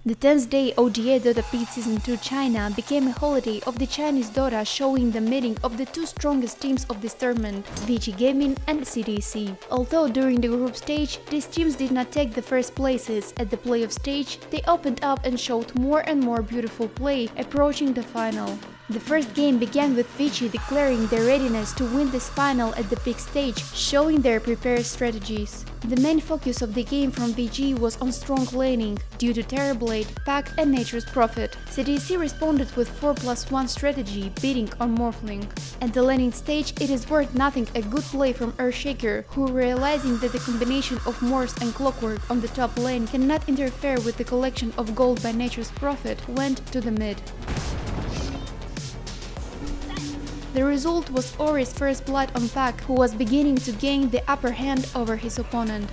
The 10th day OGA Dotapit Season 2 China became a holiday of the Chinese Dota, showing the meeting of the two strongest teams of this tournament, Vici Gaming and CDEC. Although during the group stage, these teams did not take the first places, at the playoff stage, they opened up and showed more and more beautiful play, approaching the final. The first game began with Vici declaring their readiness to win this final at the big stage, showing their prepared strategies. The main focus of the game from Vici was on strong laning, due to Terrorblade, Pack and Nature's Prophet. CDEC responded with 4+1 strategy, beating on Morphling. At the laning stage, it is worth nothing a good play from Earthshaker, who, realizing that the combination of Morse and Clockwork on the top lane cannot interfere with the collection of gold by Nature's Prophet, went to the mid. The result was Ori's first blood on Pack, who was beginning to gain the upper hand over his opponent.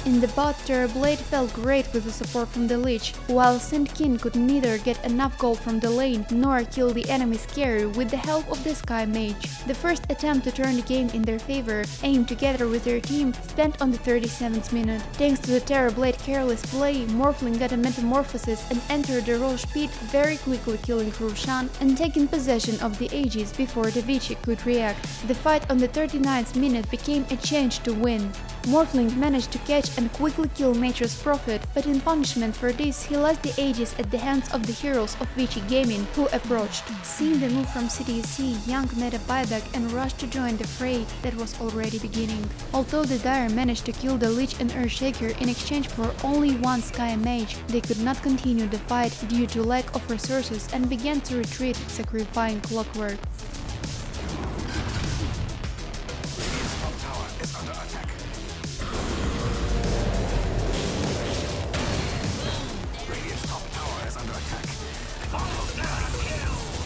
In the bot, Terrorblade felt great with the support from the Lich, while Saint King could neither get enough gold from the lane nor kill the enemy's carry with the help of the Sky Mage. The first attempt to turn the game in their favor, aimed together with their team, spent on the 37th minute. Thanks to the Terrorblade careless play, Morphling got a metamorphosis and entered the raw speed, very quickly killing Roshan and taking possession of the Aegis before the Vici could react. The fight on the 39th minute became a chance to win. Morphling managed to catch and quickly kill Nature's Prophet, but in punishment for this he lost the Aegis at the hands of the heroes of Vici Gaming, who approached. Seeing the move from CDEC, Young made a buyback and rushed to join the fray that was already beginning. Although the Dire managed to kill the Lich and Earthshaker in exchange for only one Sky Mage, they could not continue the fight due to lack of resources and began to retreat, sacrificing Clockwork.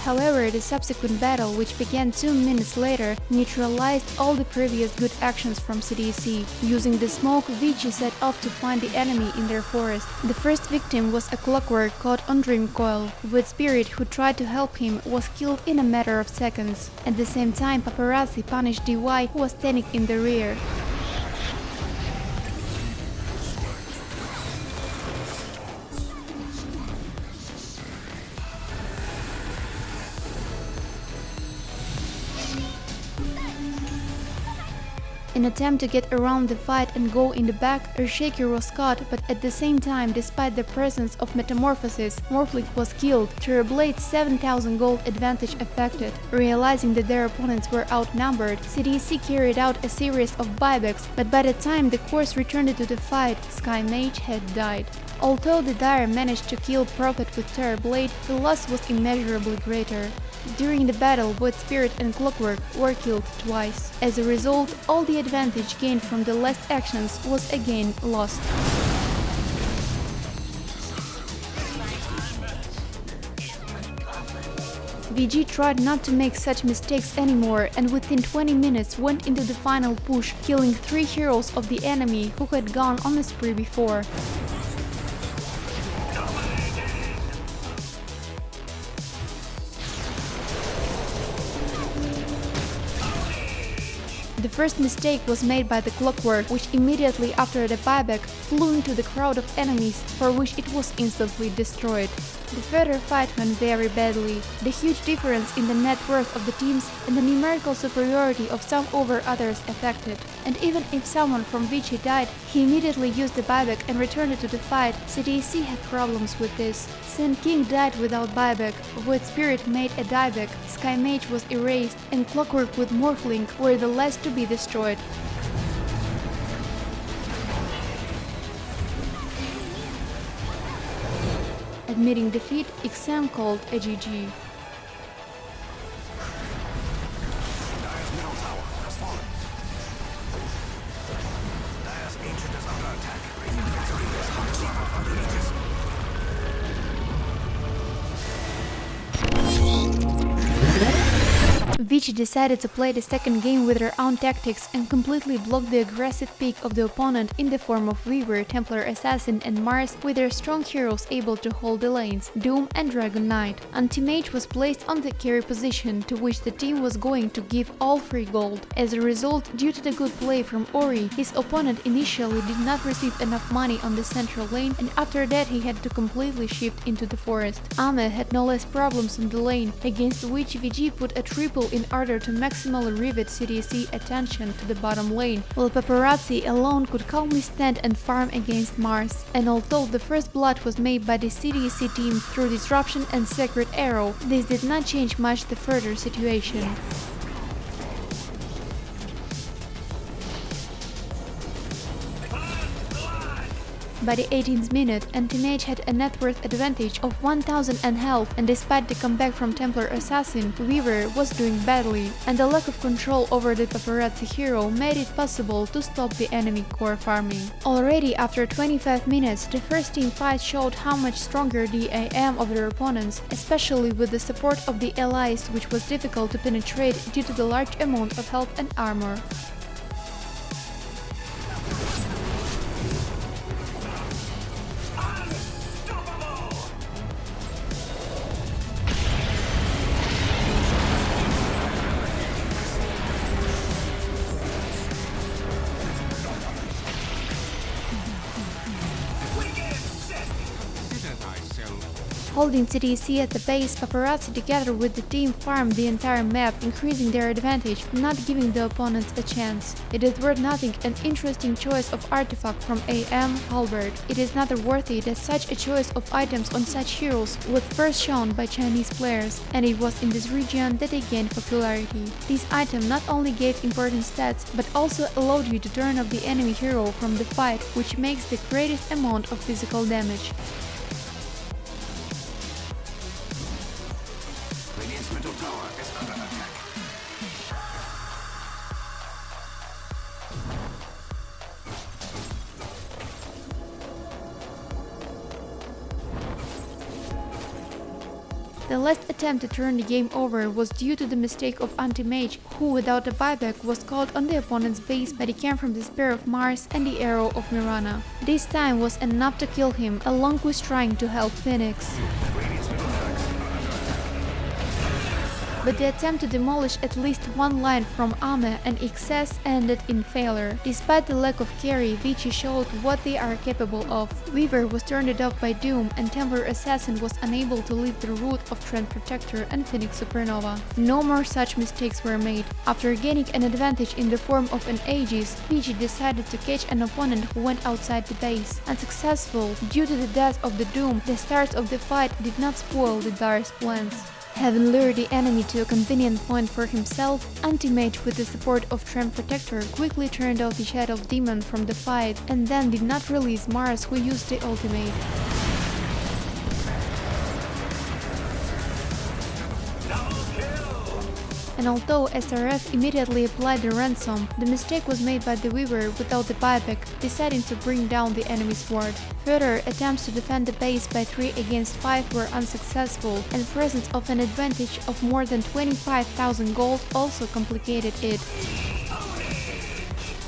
However, the subsequent battle, which began 2 minutes later, neutralized all the previous good actions from CDEC. Using the smoke, Vici set off to find the enemy in their forest. The first victim was a Clockwork caught on Dream Coil. With Spirit, who tried to help him, was killed in a matter of seconds. At the same time, Paparazzi punished DY, who was standing in the rear. In an attempt to get around the fight and go in the back, Earthshaker was caught, but at the same time, despite the presence of Metamorphosis, Morphling was killed. Terrorblade's 7,000 gold advantage affected. Realizing that their opponents were outnumbered, CDEC carried out a series of buybacks, but by the time the course returned to the fight, Sky Mage had died. Although the Dire managed to kill Prophet with Terrorblade, the loss was immeasurably greater. During the battle, both Spirit and Clockwork were killed twice. As a result, all the advantage gained from the last actions was again lost. VG tried not to make such mistakes anymore and within 20 minutes went into the final push, killing 3 heroes of the enemy who had gone on a spree before. The first mistake was made by the Clockwork, which immediately after the buyback flew into the crowd of enemies, for which it was instantly destroyed. The further fight went very badly. The huge difference in the net worth of the teams and the numerical superiority of some over others affected. And even if someone from Vici died, he immediately used the buyback and returned to the fight. CDEC had problems with this. Saint King died without buyback, Void Spirit made a dieback, Sky Mage was erased, and Clockwork with Morphling were the last to be destroyed. Admitting defeat, XM called a GG. Vici decided to play the second game with their own tactics and completely blocked the aggressive peak of the opponent in the form of Weaver, Templar Assassin and Mars, with their strong heroes able to hold the lanes, Doom and Dragon Knight. Anti-Mage was placed on the carry position, to which the team was going to give all free gold. As a result, due to the good play from Ori, his opponent initially did not receive enough money on the central lane, and after that he had to completely shift into the forest. Ame had no less problems on the lane, against which VG put a triple in order to maximally rivet CDEC attention to the bottom lane, while Paparazzi alone could calmly stand and farm against Mars. And although the first blood was made by the CDEC team through Disruption and Sacred Arrow, this did not change much the further situation. By the 18th minute, Anti-Mage had a net worth advantage of 1000 and health, and despite the comeback from Templar Assassin, Weaver was doing badly, and the lack of control over the Paparazzi hero made it possible to stop the enemy core farming. Already after 25 minutes, the first team fight showed how much stronger the AM of their opponents, especially with the support of the allies, which was difficult to penetrate due to the large amount of health and armor. Holding CDEC at the base, Paparazzi together with the team farmed the entire map, increasing their advantage, not giving the opponents a chance. It is worth nothing an interesting choice of artifact from AM Halberd. It is not worthy that such a choice of items on such heroes was first shown by Chinese players, and it was in this region that they gained popularity. This item not only gave important stats, but also allowed you to turn off the enemy hero from the fight, which makes the greatest amount of physical damage. The last attempt to turn the game over was due to the mistake of Anti-Mage, who without a buyback was caught on the opponent's base by the camp from the Spear of Mars and the Arrow of Mirana. This time was enough to kill him, along with trying to help Phoenix. But the attempt to demolish at least one line from Ame and XS ended in failure. Despite the lack of carry, Vici showed what they are capable of. Weaver was turned off by Doom, and Templar Assassin was unable to leave the route of Trend Protector and Phoenix Supernova. No more such mistakes were made. After gaining an advantage in the form of an Aegis, Vici decided to catch an opponent who went outside the base. Unsuccessful, due to the death of the Doom, the start of the fight did not spoil the Dire's plans. Having lured the enemy to a convenient point for himself, Anti-Mage with the support of Trend Protector quickly turned off the Shadow Demon from the fight, and then did not release Mars, who used the ultimate. And although SRF immediately applied the ransom, the mistake was made by the Weaver without the buyback, deciding to bring down the enemy's ward. Further attempts to defend the base by 3 against 5 were unsuccessful, and presence of an advantage of more than 25,000 gold also complicated it.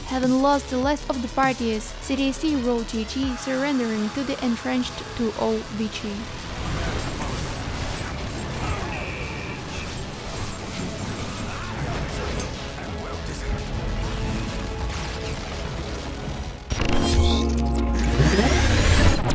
Having lost the last of the parties, CDEC wrote GG, surrendering to the entrenched 2-0 Vici.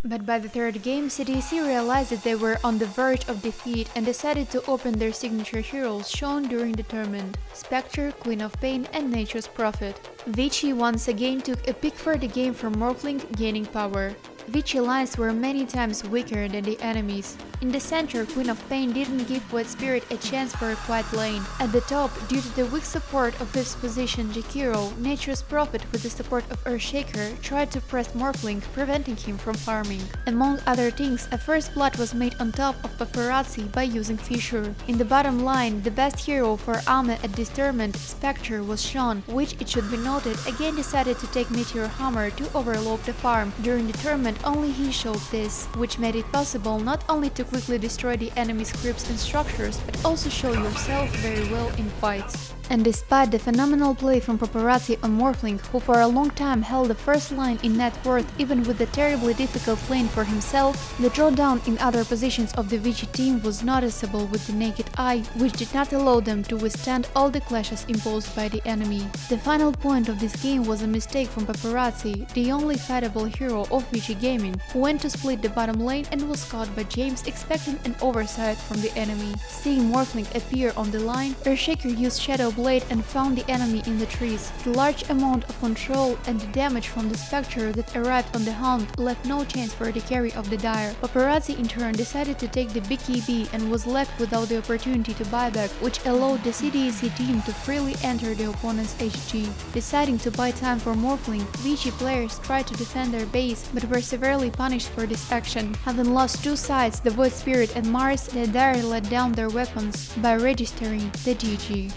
But by the third game, CDEC realized that they were on the verge of defeat and decided to open their signature heroes shown during the tournament: Spectre, Queen of Pain and Nature's Prophet. Vici once again took a pick for the game from Morphling, gaining power. Vici lines were many times weaker than the enemies. In the center, Queen of Pain didn't give Wet Spirit a chance for a quiet lane. At the top, due to the weak support of 5th position Jakiro, Nature's Prophet with the support of Earthshaker tried to press Morphling, preventing him from farming. Among other things, a first blood was made on top of Paparazzi by using Fissure. In the bottom line, the best hero for Ame at this tournament, Spectre, was shown, which, it should be noted, again decided to take Meteor Hammer to overload the farm. During the tournament, and only he showed this, which made it possible not only to quickly destroy the enemy's crypts and structures, but also show yourself very well in fights. And despite the phenomenal play from Paparazzi on Morphling, who for a long time held the first line in net worth even with the terribly difficult lane for himself, the drawdown in other positions of the Vici team was noticeable with the naked eye, which did not allow them to withstand all the clashes imposed by the enemy. The final point of this game was a mistake from Paparazzi, the only fightable hero of Vici Gaming, who went to split the bottom lane and was caught by James expecting an oversight from the enemy. Seeing Morphling appear on the line, Earthshaker used Shadow Blade and found the enemy in the trees. The large amount of control and the damage from the Spectre that arrived on the Hound left no chance for the carry of the Dire. Paparazzi in turn decided to take the BKB and was left without the opportunity to buy back, which allowed the CDEC team to freely enter the opponent's HG. Deciding to buy time for Morphling, Vici players tried to defend their base but were severely punished for this action. Having lost two sides, the Void Spirit and Mars, the Dire let down their weapons by registering the GG.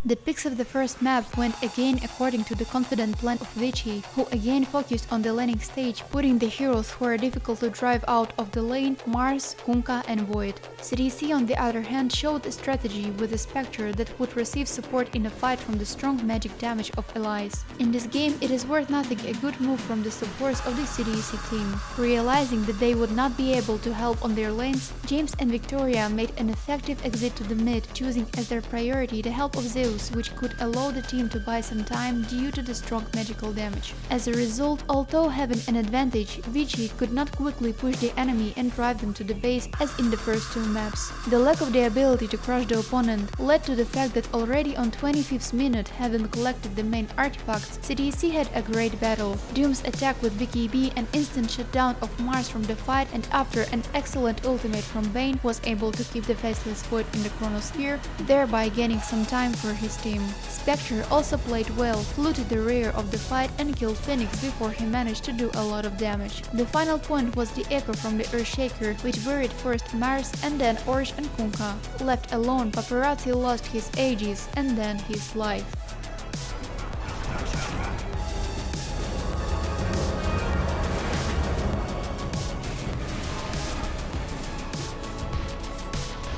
The picks of the first map went again according to the confident plan of Vici, who again focused on the laning stage, putting the heroes who are difficult to drive out of the lane, Mars, Kunkka and Void. CDEC on the other hand showed a strategy with a Spectre that would receive support in a fight from the strong magic damage of allies. In this game it is worth nothing a good move from the supports of the CDEC team. Realizing that they would not be able to help on their lanes, James and Victoria made an effective exit to the mid, choosing as their priority the help of Zeus, which could allow the team to buy some time due to the strong magical damage. As a result, although having an advantage, Vici could not quickly push the enemy and drive them to the base as in the first two maps. The lack of the ability to crush the opponent led to the fact that already on 25th minute, having collected the main artifacts, CDEC had a great battle. Doom's attack with BKB, an instant shutdown of Mars from the fight, and after an excellent ultimate from Bane was able to keep the Faceless Void in the Chronosphere, thereby gaining some time for his team. Spectre also played well, flew to the rear of the fight and killed Phoenix before he managed to do a lot of damage. The final point was the echo from the Earthshaker, which buried first Mars and then Orge and Kunkka. Left alone, Paparazzi lost his Aegis and then his life.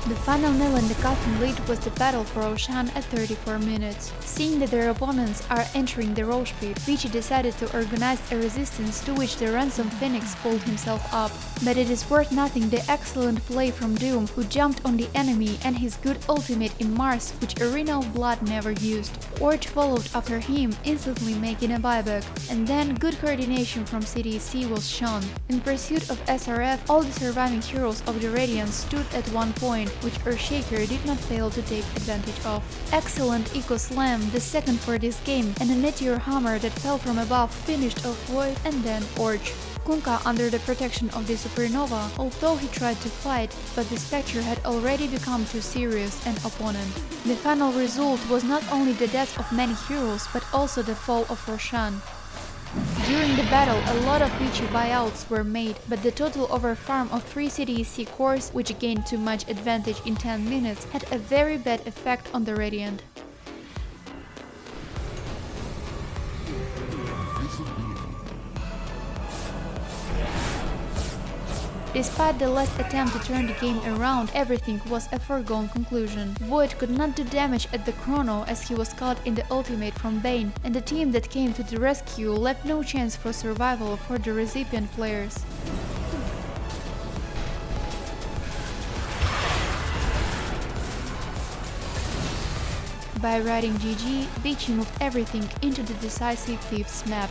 The final nail in the coffin lead was the battle for Roshan at 34 minutes. Seeing that their opponents are entering the Roche pit, Vici decided to organize a resistance, to which the ransom Phoenix pulled himself up. But it is worth nothing the excellent play from Doom, who jumped on the enemy, and his good ultimate in Mars, which Arena of Blood never used. Orge followed after him, instantly making a buyback. And then good coordination from CDEC was shown. In pursuit of SRF, all the surviving heroes of the Radiance stood at one point, which Earthshaker did not fail to take advantage of. Excellent Eco Slam, the second for this game, and a Meteor Hammer that fell from above finished off Void and then Orge. Kunkka under the protection of the Supernova, although he tried to fight, but the Spectre had already become too serious an opponent. The final result was not only the death of many heroes, but also the fall of Roshan. During the battle, a lot of Vici buyouts were made, but the total overfarm of 3 CDEC cores, which gained too much advantage in 10 minutes, had a very bad effect on the Radiant. Despite the last attempt to turn the game around, everything was a foregone conclusion. Void could not do damage at the Chrono as he was caught in the ultimate from Bane, and the team that came to the rescue left no chance for survival for the recipient players. By writing GG, Vici moved everything into the decisive 5th map.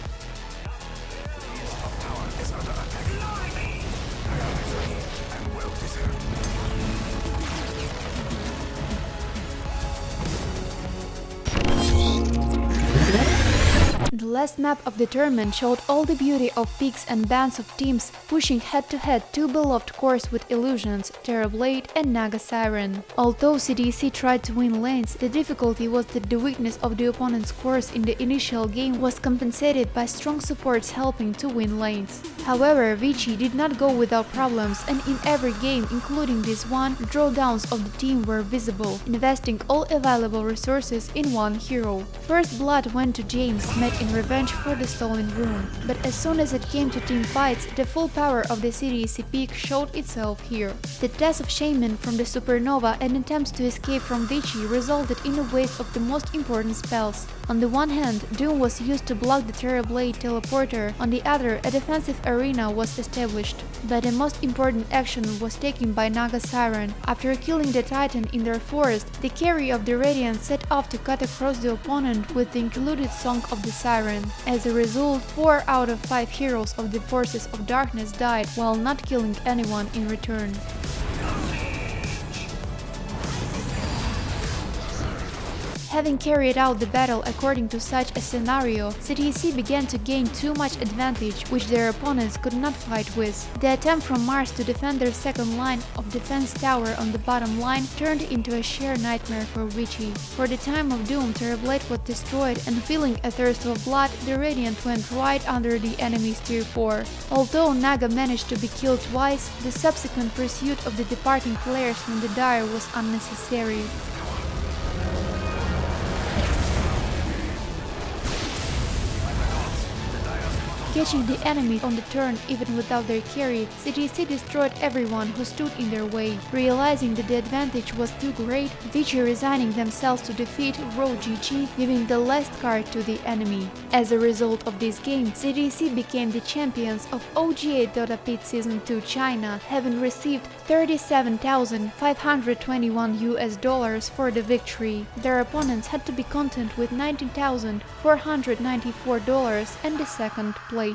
The last map of the tournament showed all the beauty of peaks and bands of teams pushing head-to-head two beloved cores with illusions, Terrorblade and Naga Siren. Although CDEC tried to win lanes, the difficulty was that the weakness of the opponent's cores in the initial game was compensated by strong supports helping to win lanes. However, Vici did not go without problems, and in every game, including this one, drawdowns of the team were visible, investing all available resources in one hero. First blood went to James, met in revenge for the stolen rune, but as soon as it came to team fights, the full power of the CDEC peak showed itself here. The death of Shaman from the supernova and attempts to escape from Vici resulted in a waste of the most important spells. On the one hand, Doom was used to block the Terrorblade teleporter, on the other, a defensive arena was established. But the most important action was taken by Naga Siren. After killing the Titan in their forest, the carry of the Radiant set off to cut across the opponent with the included Song of the Siren. As a result, 4 out of 5 heroes of the Forces of Darkness died while not killing anyone in return. Having carried out the battle according to such a scenario, CDEC began to gain too much advantage, which their opponents could not fight with. The attempt from Mars to defend their second line of defense tower on the bottom line turned into a sheer nightmare for Vici. For the time of Doom, Terrorblade was destroyed, and feeling a thirst of blood, the Radiant went right under the enemy's tier 4. Although Naga managed to be killed twice, the subsequent pursuit of the departing players from the Dire was unnecessary. Catching the enemy on the turn even without their carry, CDEC destroyed everyone who stood in their way. Realizing that the advantage was too great, Vici resigning themselves to defeat wrote GG, giving the last card to the enemy. As a result of this game, CDEC became the champions of OGA Dotapit Season 2 China, having received $37,521 for the victory. Their opponents had to be content with $19,494 and the second place.